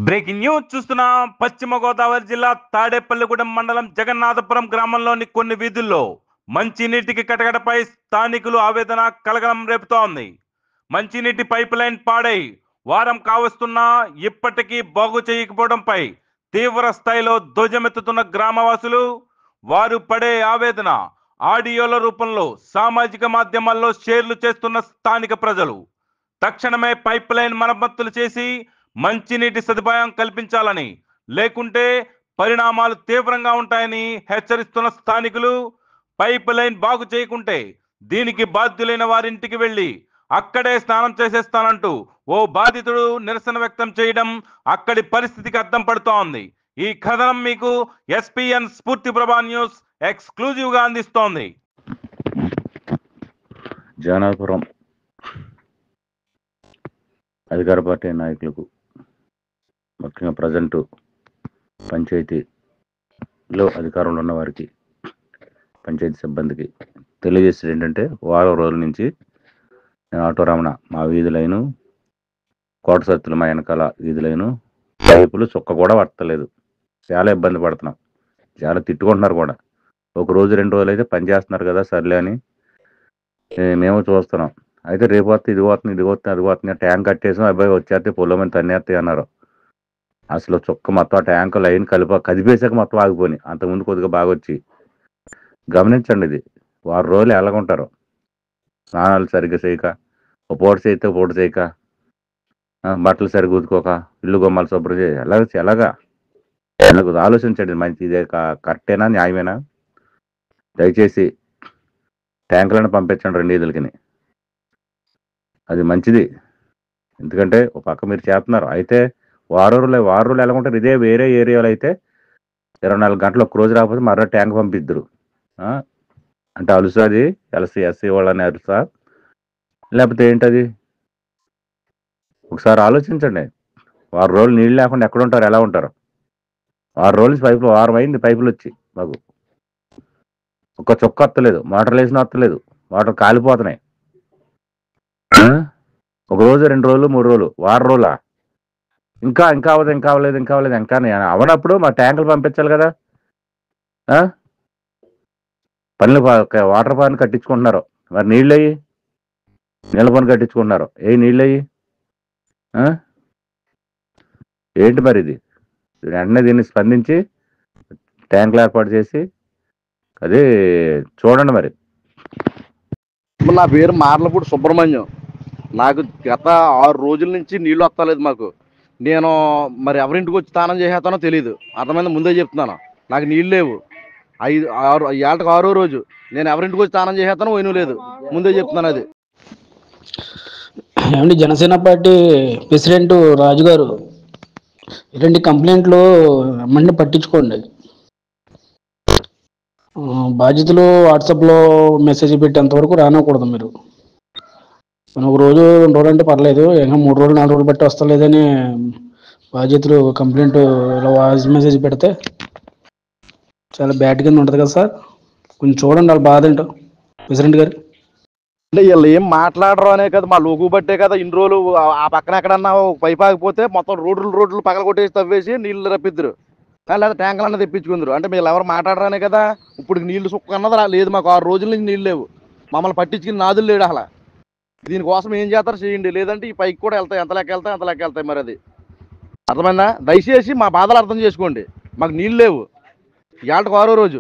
Breaking news చూస్తున్నాం. పశ్చిమ గోదావరి జిల్లా తాడేపల్లిగూడెం మండలం జగన్నాథపురం గ్రామంలోని కొన్ని వీధుల్లో మంచినీటికి కటకటపై స్థానికులు ఆవేదన కలగలం రేపుతోంది. మంచినీటి పైప్ లైన్ పాడై వారం కావస్తున్నా ఇప్పటికీ బాగు చేయకపోవడంపై తీవ్ర స్థాయిలో ధ్వజమెత్తుతున్న గ్రామవాసులు వారు పడే ఆవేదన ఆడియోల రూపంలో సామాజిక మాధ్యమాల్లో షేర్లు చేస్తున్న స్థానిక ప్రజలు తక్షణమే పైప్ లైన్ మరమ్మతులు చేసి మంచినీటి సదుపాయం కల్పించాలని, లేకుంటే పరిణామాలు తీవ్రంగా ఉంటాయని హెచ్చరిస్తున్న స్థానికులు పైప్ లైన్ బాగు చేయకుంటే దీనికి బాధ్యులైన వారింటికి వెళ్ళి అక్కడే స్నానం చేసేస్తానంటూ ఓ బాధితుడు నిరసన వ్యక్తం చేయడం అక్కడి పరిస్థితికి అద్దం పడుతోంది. ఈ కథనం మీకు ఎస్పీఎన్ స్ఫూర్తి ప్రభా న్యూస్ ఎక్స్క్లూజివ్ గా అందిస్తోంది. జగన్నాథపురం అధికార పార్టీ నాయకులకు, ముఖ్యంగా ప్రజెంట్ పంచాయతీలో అధికారంలో ఉన్న వారికి, పంచాయతీ సిబ్బందికి తెలియజేసేది ఏంటంటే, వారం రోజుల నుంచి నేను ఆటో రమణ మా వీధి లైను, కోట సత్తులు మా వెనకాల వీధి లైను పైపులు చుక్క కూడా పడతలేదు. చాలా ఇబ్బంది పడుతున్నాం, చాలా తిట్టుకుంటున్నారు కూడా. ఒక రోజు 2 రోజులు అయితే పని చేస్తున్నారు కదా సర్లే అని మేము చూస్తున్నాం. అయితే రేపు వస్తే ఇది పోతుంది, ఇది పోతుంది, అది పోతుంది, ట్యాంక్ కట్టేసాం, అబ్బాయి వచ్చేస్తే పొలం మీద తన్నేస్తాయి అన్నారు. అసలు చుక్క మొత్తం ఆ ట్యాంక్ లైన్ కదిపేసాక మొత్తం ఆగిపోయి, అంతకుముందు కొద్దిగా బాగా వచ్చి గమనించండి. ఇది వారం రోజులు ఎలాగుంటారు, స్నానాలు సరిగ్గా చేయక, ఒక పూట చేయితే పూట చేయక, బట్టలు సరిగ్గా ఉతుకోక, ఇల్లు గుమ్మాలు శుభ్రం చేయ ఎలాగా ఆలోచించండి. మంచి ఇదే కరెక్టేనా, న్యాయమేనా? దయచేసి ట్యాంకులను పంపించండి 2 ఈదులకి, అది మంచిది. ఎందుకంటే ఒక పక్క మీరు చేస్తున్నారు. అయితే వారం రోజులు ఎలాగుంటారు. ఇదే వేరే ఏరియాలో అయితే 24 గంటలు ఒక్క రోజు రాకపోతే మరో ట్యాంక్ పంపిద్దరు. అంటే అలుసా, అది ఎస్సీ వాళ్ళని అరుసా, లేకపోతే ఏంటది? ఒకసారి ఆలోచించండి. వారం రోజులు నీళ్ళు లేకుండా ఎక్కడ ఉంటారు, ఎలా ఉంటారు? వారం రోజులు పైపులు, వారం అయింది పైపులు వచ్చి, మాకు ఒక్క చుక్క వస్తలేదు, మోటార్లు వేసినా వస్తలేదు, వాటర్ కాలిపోతున్నాయి. ఒక రోజు 2 రోజులు 3 రోజులు, వారం రోజులా? ఇంకా అవ్వలేదు. ఇంకా అవనప్పుడు మా ట్యాంకులు పంపించాలి కదా. పనులు వాటర్ పని కట్టించుకుంటున్నారు, మరి నీళ్ళు అయ్యి నీళ్ళ పని కట్టించుకుంటున్నారు, నీళ్ళు అయ్యి ఏంటి మరి? ఇది వెంటనే దీన్ని స్పందించి ట్యాంకులు ఏర్పాటు చేసి అది చూడండి. మరి నా పేరు మార్లపూడి సుబ్రహ్మణ్యం. నాకు గత 6 రోజుల నుంచి నీళ్ళు వస్తలేదు మాకు. నేను మరి ఎవరింటికి వచ్చి స్నానం చేసేస్తానో తెలియదు, అర్థమైంది, ముందే చెప్తున్నాను. నాకు నీళ్ళు లేవు. 6 రోజు నేను ఎవరింటికి వచ్చి స్నానం చేసేస్తానో పోయిన లేదు, ముందే చెప్తున్నాను. అది ఏమండి, జనసేన పార్టీ ప్రెసిడెంట్ రాజు గారు, ఇలాంటి కంప్లైంట్లు అమ్మని పట్టించుకోండి. బాధ్యతలు వాట్సాప్లో మెసేజ్ పెట్టేంత వరకు రానకూడదు. మీరు ఒక రోజు 2 రోజులు అంటే పర్లేదు, ఇంకా 3 రోజులు 4 రోజులు బట్టి వస్తలేదని బాధ్యతలు కంప్లైంట్ ఇలా వాయిస్ మెసేజ్ పెడితే చాలా బ్యాడ్ కింద ఉంటుంది కదా సార్. కొంచెం చూడండి వాళ్ళ బాధ ఏంటో ప్రెసిడెంట్ గారు. అంటే వీళ్ళు ఏం మాట్లాడరు అనే కదా, మా లోగు బట్టే కదా ఇన్ని రోజులు ఆ పక్కన ఎక్కడన్నా పైపు ఆగిపోతే మొత్తం రోడ్లు పగల కొట్టేసి తవ్వేసి నీళ్ళు రప్పిద్దరు, లేదా ట్యాంకులు అన్నది తెప్పించుకుందరు. అంటే వీళ్ళు ఎవరు మాట్లాడరానే కదా. ఇప్పుడు నీళ్ళు సుక్క అన్నది లేదు మాకు. 6 రోజుల నుంచి నీళ్ళు లేవు, మమ్మల్ని పట్టించుకుని నాదులు లేడు అసలు. దీనికోసం ఏం చేస్తారో చేయండి, లేదంటే ఈ పైకి కూడా వెళ్తాయి, ఎంత లెక్క వెళ్తాయి. మరి అది అర్థమైందా? దయచేసి మా బాధలు అర్థం చేసుకోండి. మాకు నీళ్ళు లేవు, 6 రోజు.